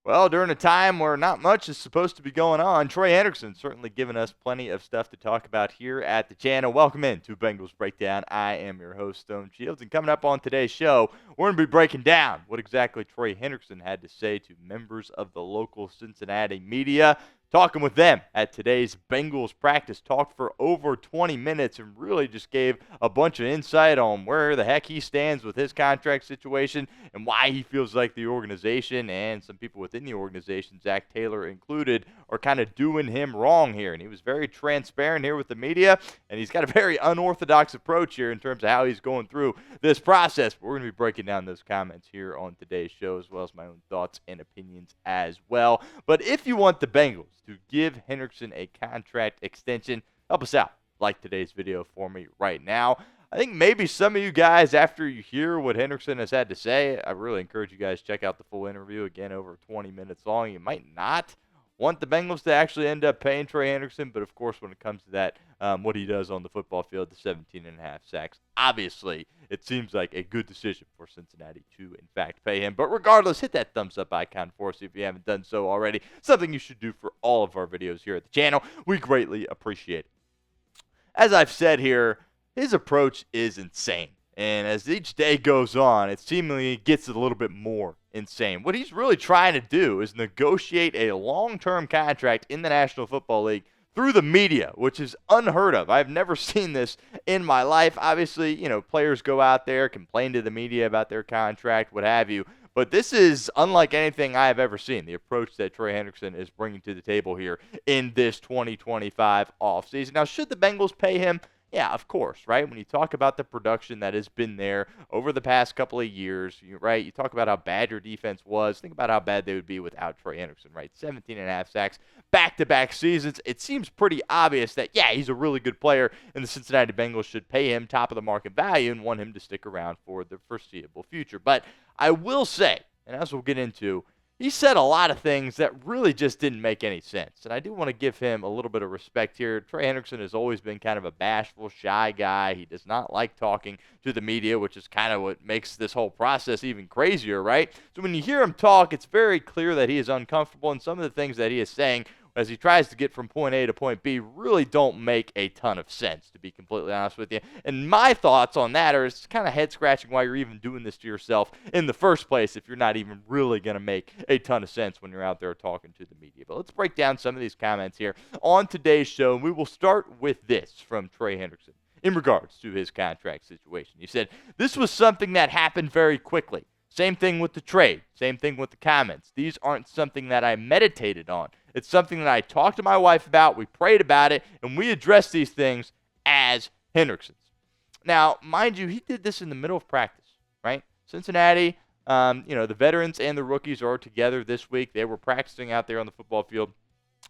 Well, during a time where not much is supposed to be going on, Trey Hendrickson certainly giving us plenty of stuff to talk about here at the channel. Welcome in to Bengals Breakdown. I am your host, Stone Shields, and coming up on today's show, we're going to be breaking down what exactly Trey Hendrickson had to say to members of the local Cincinnati media. Talking with them at today's Bengals practice, talked for over 20 minutes and really just gave a bunch of insight on where the heck he stands with his contract situation and why he feels like the organization and some people within the organization, Zach Taylor included, are kind of doing him wrong here. And he was very transparent here with the media, and he's got a very unorthodox approach here in terms of how he's going through this process. But we're going to be breaking down those comments here on today's show, as well as my own thoughts and opinions as well. But if you want the Bengals to give Hendrickson a contract extension, help us out. Like today's video for me right now. I think maybe some of you guys, after you hear what Hendrickson has had to say, I really encourage you guys to check out the full interview. Again, over 20 minutes long. You might not want the Bengals to actually end up paying Trey Hendrickson, but of course, when it comes to that, what he does on the football field, the 17.5 sacks, obviously, it seems like a good decision for Cincinnati to, in fact, pay him. But regardless, hit that thumbs up icon for us if you haven't done so already. Something you should do for all of our videos here at the channel. We greatly appreciate it. As I've said here, his approach is insane. And as each day goes on, it seemingly gets a little bit more insane. What he's really trying to do is negotiate a long-term contract in the National Football League through the media, which is unheard of. I've never seen this in my life. Obviously, players go out there, complain to the media about their contract, what have you. But this is unlike anything I have ever seen, the approach that Trey Hendrickson is bringing to the table here in this 2025 offseason. Now, should the Bengals pay him? Yeah, of course, right? When you talk about the production that has been there over the past couple of years, right? You talk about how bad your defense was. Think about how bad they would be without Trey Hendrickson, right? 17.5 sacks, back-to-back seasons. It seems pretty obvious that, yeah, he's a really good player, and the Cincinnati Bengals should pay him top of the market value and want him to stick around for the foreseeable future. But I will say, and as we'll get into, he said a lot of things that really just didn't make any sense. And I do want to give him a little bit of respect here. Trey Hendrickson has always been kind of a bashful, shy guy. He does not like talking to the media, which is kind of what makes this whole process even crazier, right? So when you hear him talk, it's very clear that he is uncomfortable, and some of the things that he is saying as he tries to get from point A to point B really don't make a ton of sense, to be completely honest with you. And my thoughts on that are it's kind of head-scratching why you're even doing this to yourself in the first place if you're not even really going to make a ton of sense when you're out there talking to the media. But let's break down some of these comments here on today's show, and we will start with this from Trey Hendrickson in regards to his contract situation. He said, "This was something that happened very quickly. Same thing with the trade. Same thing with the comments. These aren't something that I meditated on. It's something that I talked to my wife about, we prayed about it, and we addressed these things as Hendricksons." Now, mind you, he did this in the middle of practice, right? Cincinnati, the veterans and the rookies are together this week. They were practicing out there on the football field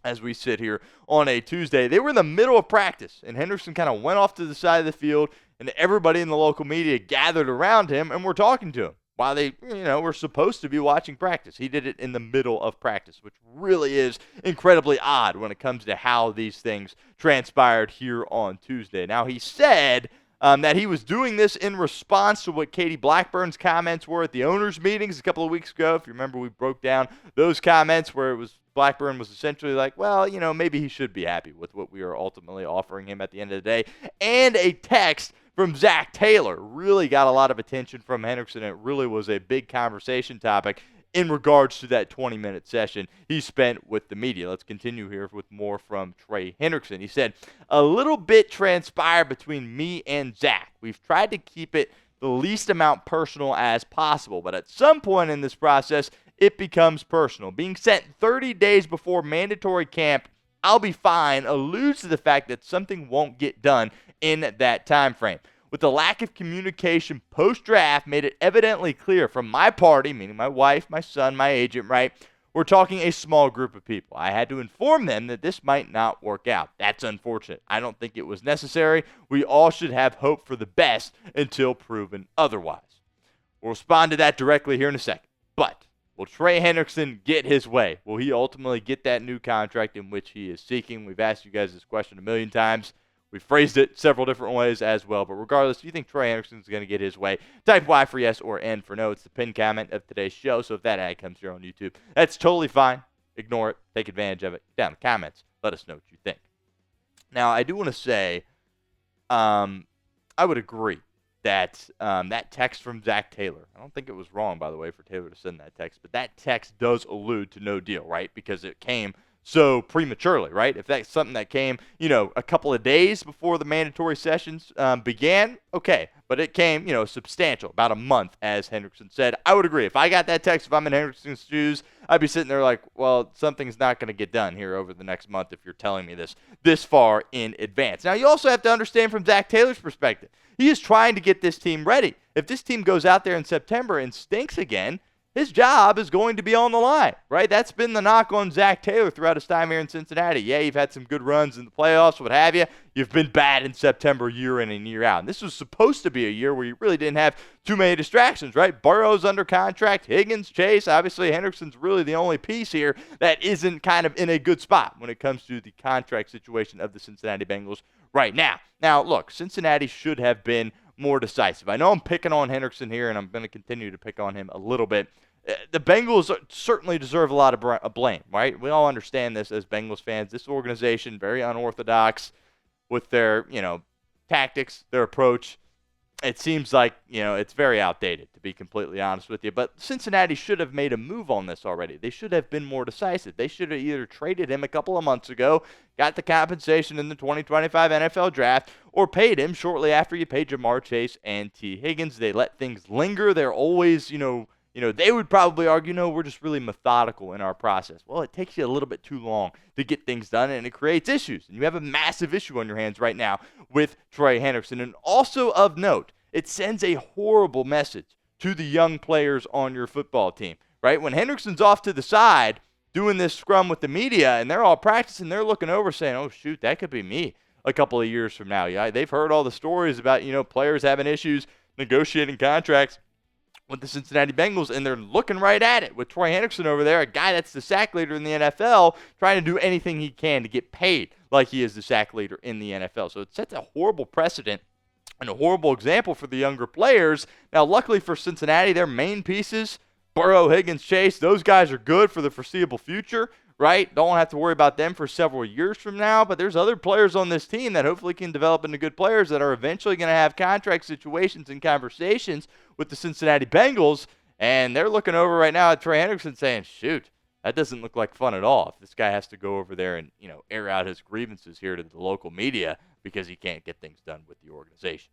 as we sit here on a Tuesday. They were in the middle of practice, and Hendrickson kind of went off to the side of the field, and everybody in the local media gathered around him and were talking to him while they, were supposed to be watching practice. He did it in the middle of practice, which really is incredibly odd when it comes to how these things transpired here on Tuesday. Now, he said that he was doing this in response to what Katie Blackburn's comments were at the owners' meetings a couple of weeks ago. If you remember, we broke down those comments where it was Blackburn was essentially like, well, maybe he should be happy with what we are ultimately offering him at the end of the day. And a text from Zach Taylor really got a lot of attention from Hendrickson. It really was a big conversation topic in regards to that 20-minute session he spent with the media. Let's continue here with more from Trey Hendrickson. He said, "A little bit transpired between me and Zach. We've tried to keep it the least amount personal as possible, but at some point in this process, it becomes personal. Being sent 30 days before mandatory camp, I'll be fine, alludes to the fact that something won't get done in that time frame. With the lack of communication post-draft made it evidently clear from my party," meaning my wife, my son, my agent, right? "We're talking a small group of people. I had to inform them that this might not work out. That's unfortunate. I don't think it was necessary. We all should have hope for the best until proven otherwise." We'll respond to that directly here in a second. But will Trey Hendrickson get his way? Will he ultimately get that new contract in which he is seeking? We've asked you guys this question a million times. We phrased it several different ways as well. But regardless, if you think Trey Hendrickson is going to get his way, type Y for yes or N for no. It's the pinned comment of today's show. So if that ad comes here on YouTube, that's totally fine. Ignore it. Take advantage of it. Down in the comments, let us know what you think. Now, I do want to say I would agree that that text from Zach Taylor, I don't think it was wrong, by the way, for Taylor to send that text, but that text does allude to no deal, right? Because it came so prematurely, right? If that's something that came, a couple of days before the mandatory sessions began, okay. But it came, substantial, about a month, as Hendrickson said. I would agree. If I got that text, if I'm in Hendrickson's shoes, I'd be sitting there like, well, something's not going to get done here over the next month if you're telling me this far in advance. Now, you also have to understand from Zach Taylor's perspective. He is trying to get this team ready. If this team goes out there in September and stinks again, his job is going to be on the line, right? That's been the knock on Zach Taylor throughout his time here in Cincinnati. Yeah, you've had some good runs in the playoffs, what have you. You've been bad in September year in and year out. And this was supposed to be a year where you really didn't have too many distractions, right? Burrow's under contract, Higgins, Chase. Obviously, Hendrickson's really the only piece here that isn't kind of in a good spot when it comes to the contract situation of the Cincinnati Bengals right now. Now, look, Cincinnati should have been more decisive. I know I'm picking on Hendrickson here, and I'm going to continue to pick on him a little bit. The Bengals certainly deserve a lot of blame, right? We all understand this as Bengals fans. This organization, very unorthodox with their, tactics, their approach. It seems like, it's very outdated, to be completely honest with you. But Cincinnati should have made a move on this already. They should have been more decisive. They should have either traded him a couple of months ago, got the compensation in the 2025 NFL Draft, or paid him shortly after you paid Jamar Chase and T. Higgins. They let things linger. They're always, they would probably argue, we're just really methodical in our process. Well, it takes you a little bit too long to get things done, and it creates issues. And you have a massive issue on your hands right now with Trey Hendrickson. And also of note, it sends a horrible message to the young players on your football team, right? When Hendrickson's off to the side doing this scrum with the media, and they're all practicing, they're looking over saying, oh, shoot, that could be me a couple of years from now. Yeah, they've heard all the stories about, players having issues negotiating contracts with the Cincinnati Bengals, and they're looking right at it with Trey Hendrickson over there, a guy that's the sack leader in the NFL, trying to do anything he can to get paid like he is the sack leader in the NFL. So it sets a horrible precedent and a horrible example for the younger players. Now, luckily for Cincinnati, their main pieces, Burrow, Higgins, Chase, those guys are good for the foreseeable future, right? Don't have to worry about them for several years from now, but there's other players on this team that hopefully can develop into good players that are eventually going to have contract situations and conversations with the Cincinnati Bengals, and they're looking over right now at Trey Hendrickson saying, shoot, that doesn't look like fun at all if this guy has to go over there and, air out his grievances here to the local media because he can't get things done with the organization.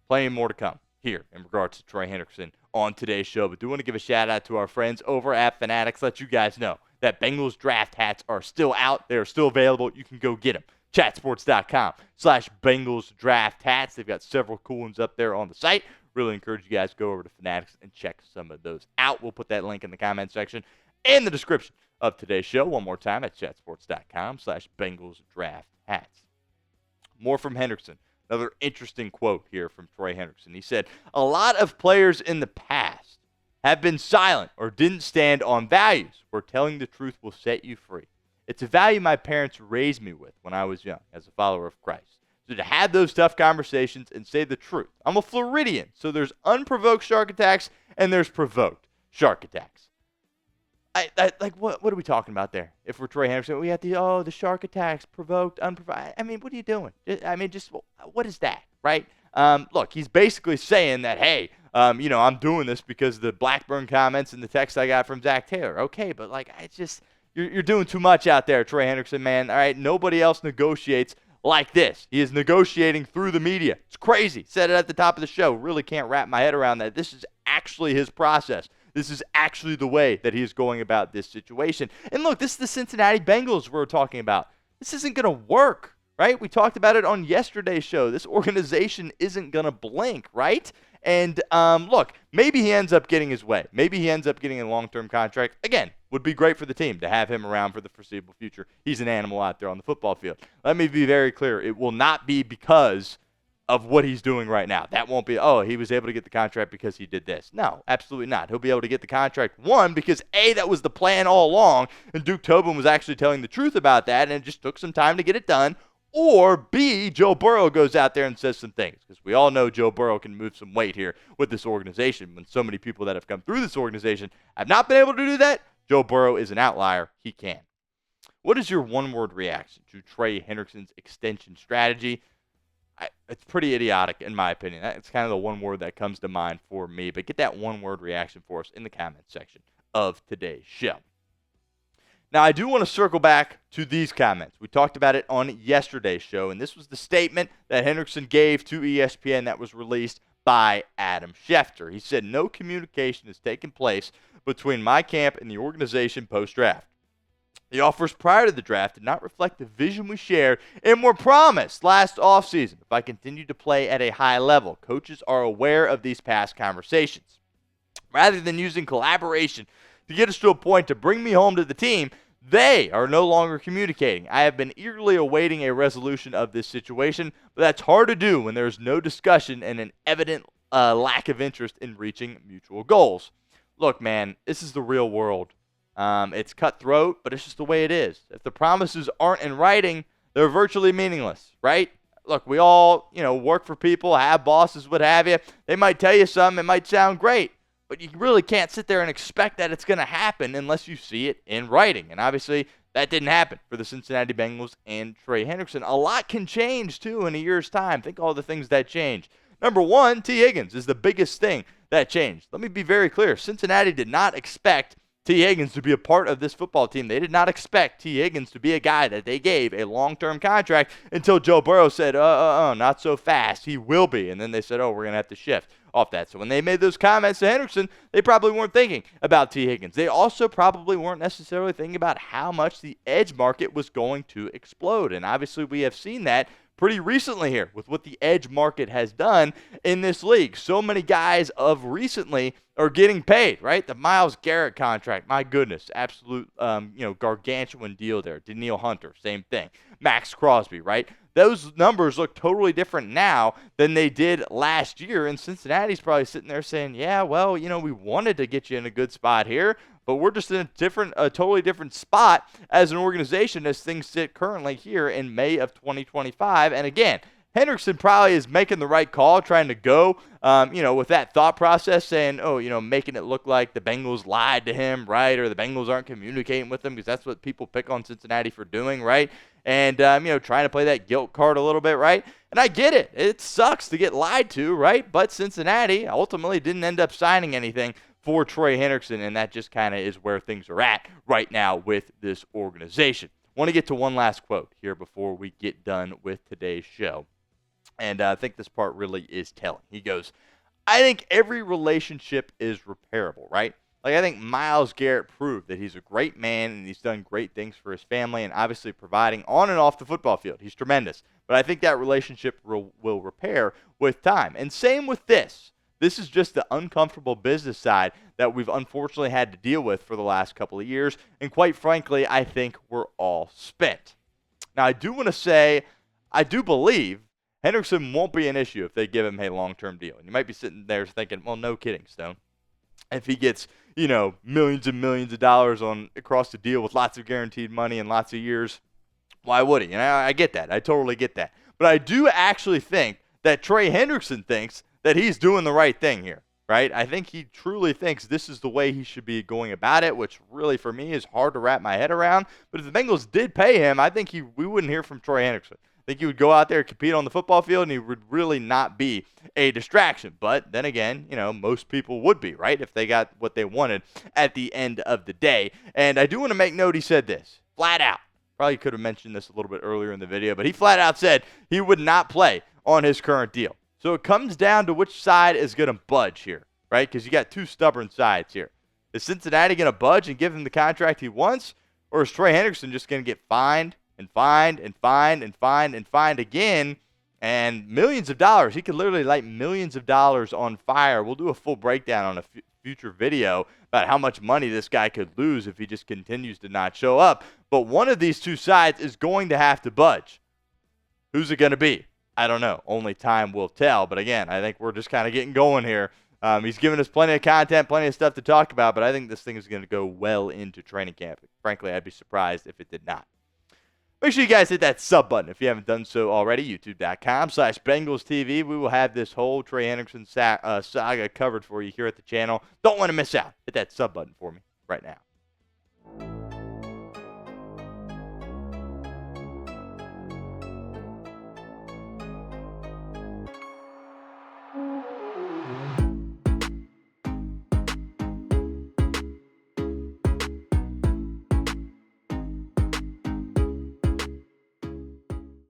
Plenty more to come here in regards to Trey Hendrickson on today's show, but do want to give a shout out to our friends over at Fanatics. Let you guys know that Bengals Draft Hats are still out. They are still available. You can go get them. Chatsports.com/Bengals Draft Hats. They've got several cool ones up there on the site. Really encourage you guys to go over to Fanatics and check some of those out. We'll put that link in the comment section and the description of today's show. One more time at chatsports.com/Bengals Draft Hats. More from Hendrickson. Another interesting quote here from Trey Hendrickson. He said, a lot of players in the past have been silent or didn't stand on values where telling the truth will set you free. It's a value my parents raised me with when I was young as a follower of Christ. So to have those tough conversations and say the truth. I'm a Floridian, so there's unprovoked shark attacks and there's provoked shark attacks. What are we talking about there? If we're Trey Hendrickson, we have the shark attacks, provoked, unprovoked. I mean, what are you doing? What is that, right? Look, he's basically saying that, hey, I'm doing this because of the Blackburn comments and the text I got from Zach Taylor. Okay, but you're doing too much out there, Trey Hendrickson, man. All right, nobody else negotiates like this. He is negotiating through the media. It's crazy. Said it at the top of the show. Really can't wrap my head around that. This is actually his process. This is actually the way that he is going about this situation. And look, this is the Cincinnati Bengals we're talking about. This isn't going to work, right? We talked about it on yesterday's show. This organization isn't going to blink, right? And look, maybe he ends up getting his way. Maybe he ends up getting a long-term contract. Again, would be great for the team to have him around for the foreseeable future. He's an animal out there on the football field. Let me be very clear. It will not be because of what he's doing right now. That won't be, he was able to get the contract because he did this. No, absolutely not. He'll be able to get the contract, one, because, A, that was the plan all along, and Duke Tobin was actually telling the truth about that, and it just took some time to get it done, Or B, Joe Burrow goes out there and says some things, because we all know Joe Burrow can move some weight here with this organization. When so many people that have come through this organization have not been able to do that, Joe Burrow is an outlier. He can. What is your one-word reaction to Trey Hendrickson's extension strategy? It's pretty idiotic, in my opinion. It's kind of the one word that comes to mind for me. But get that one-word reaction for us in the comments section of today's show. Now, I do want to circle back to these comments. We talked about it on yesterday's show, and this was the statement that Hendrickson gave to ESPN that was released by Adam Schefter. He said, "No communication has taken place between my camp and the organization post-draft. The offers prior to the draft did not reflect the vision we shared and were promised last offseason. If I continue to play at a high level, coaches are aware of these past conversations. Rather than using collaboration to get us to a point to bring me home to the team, they are no longer communicating. I have been eagerly awaiting a resolution of this situation, but that's hard to do when there is no discussion and an evident lack of interest in reaching mutual goals." Look, man, this is the real world. It's cutthroat, but it's just the way it is. If the promises aren't in writing, they're virtually meaningless, right? Look, we all, work for people, have bosses, what have you. They might tell you something, it might sound great, but you really can't sit there and expect that it's going to happen unless you see it in writing. And obviously, that didn't happen for the Cincinnati Bengals and Trey Hendrickson. A lot can change, too, in a year's time. Think all the things that change. Number one, T. Higgins is the biggest thing that changed. Let me be very clear. Cincinnati did not expect T. Higgins to be a part of this football team. They did not expect T. Higgins to be a guy that they gave a long-term contract until Joe Burrow said, not so fast. He will be. And then they said, we're going to have to shift off that. So when they made those comments to Hendrickson, they probably weren't thinking about T. Higgins. They also probably weren't necessarily thinking about how much the edge market was going to explode. And obviously we have seen that pretty recently here with what the edge market has done in this league. So many guys of recently are getting paid, right? The Myles Garrett contract, my goodness, absolute, gargantuan deal there. Danielle Hunter, same thing. Max Crosby, right? Those numbers look totally different now than they did last year, and Cincinnati's probably sitting there saying, yeah, well, we wanted to get you in a good spot here, but we're just in a totally different spot as an organization as things sit currently here in May of 2025. And again, Hendrickson probably is making the right call, trying to go, with that thought process, saying, making it look like the Bengals lied to him, right, or the Bengals aren't communicating with him, because that's what people pick on Cincinnati for doing, right, and, trying to play that guilt card a little bit, right, and I get it. It sucks to get lied to, right, but Cincinnati ultimately didn't end up signing anything for Trey Hendrickson, and that just kind of is where things are at right now with this organization. Want to get to one last quote here before we get done with today's show. And I think this part really is telling. He goes, "I think every relationship is repairable," right? Like, I think Myles Garrett proved that he's a great man and he's done great things for his family and obviously providing on and off the football field. He's tremendous. But I think that relationship will repair with time. And same with this. This is just the uncomfortable business side that we've unfortunately had to deal with for the last couple of years. And quite frankly, I think we're all spent. Now, I do want to say, I do believe Hendrickson won't be an issue if they give him a long-term deal. And you might be sitting there thinking, well, no kidding, Stone. If he gets, millions and millions of dollars across the deal with lots of guaranteed money and lots of years, why would he? And I get that. I totally get that. But I do actually think that Trey Hendrickson thinks that he's doing the right thing here, right? I think he truly thinks this is the way he should be going about it, which really for me is hard to wrap my head around. But if the Bengals did pay him, I think we wouldn't hear from Trey Hendrickson. I think he would go out there and compete on the football field, and he would really not be a distraction. But then again, most people would be, right, if they got what they wanted at the end of the day. And I do want to make note he said this, flat out. Probably could have mentioned this a little bit earlier in the video, but he flat out said he would not play on his current deal. So it comes down to which side is going to budge here, right? Because you got two stubborn sides here. Is Cincinnati going to budge and give him the contract he wants, or is Trey Hendrickson just going to get fined and fined and fined and fined and fined again, and millions of dollars? He could literally light millions of dollars on fire. We'll do a full breakdown on a future video about how much money this guy could lose if he just continues to not show up. But one of these two sides is going to have to budge. Who's it going to be? I don't know. Only time will tell. But again, I think we're just kind of getting going here. He's given us plenty of content, plenty of stuff to talk about, but I think this thing is going to go well into training camp. Frankly, I'd be surprised if it did not. Make sure you guys hit that sub button if you haven't done so already. YouTube.com/BengalsTV. We will have this whole Trey Hendrickson saga covered for you here at the channel. Don't want to miss out. Hit that sub button for me right now.